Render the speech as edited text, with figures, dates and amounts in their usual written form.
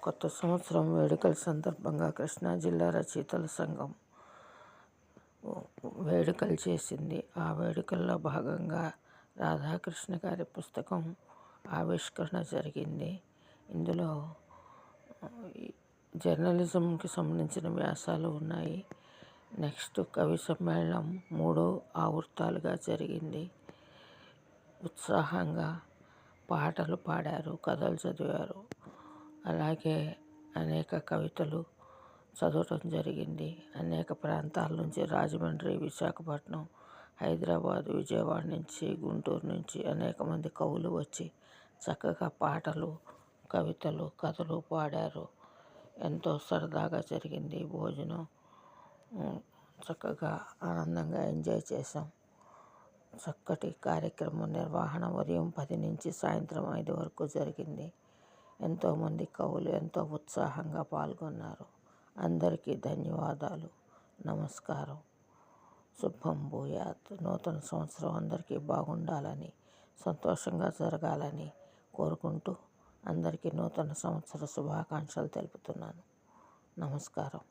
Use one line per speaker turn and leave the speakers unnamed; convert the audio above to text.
కొత్త సంవత్సరం వేడుకల సందర్భంగా కృష్ణా జిల్లా రచయితల సంఘం వేడుకలు చేసింది. ఆ వేడుకల్లో భాగంగా రాధాకృష్ణ గారి పుస్తకం ఆవిష్కరణ జరిగింది. ఇందులో జర్నలిజంకి సంబంధించిన వ్యాసాలు ఉన్నాయి. నెక్స్ట్ కవి సమ్మేళనం 3 ఆవృత్తాలుగా జరిగింది. ఉత్సాహంగా పాటలు పాడారు, కథలు చదివారు. అలాగే అనేక కవితలు చదవటం జరిగింది. అనేక ప్రాంతాల నుంచి రాజమండ్రి, విశాఖపట్నం, హైదరాబాద్, విజయవాడ నుంచి, గుంటూరు నుంచి అనేక మంది కవులు వచ్చి చక్కగా పాటలు, కవితలు, కథలు పాడారు. ఎంతో సరదాగా జరిగింది. భోజనం చక్కగా ఆనందంగా ఎంజాయ్ చేసాం. చక్కటి కార్యక్రమం నిర్వహణ ఉదయం 10 నుంచి సాయంత్రం 5 వరకు జరిగింది. ఎంతోమంది కవులు ఎంతో ఉత్సాహంగా పాల్గొన్నారు. అందరికీ ధన్యవాదాలు, నమస్కారం. శుభం భూయాత్. నూతన సంవత్సరం అందరికీ బాగుండాలని, సంతోషంగా జరగాలని కోరుకుంటూ అందరికీ నూతన సంవత్సర శుభాకాంక్షలు తెలుపుతున్నాను. నమస్కారం.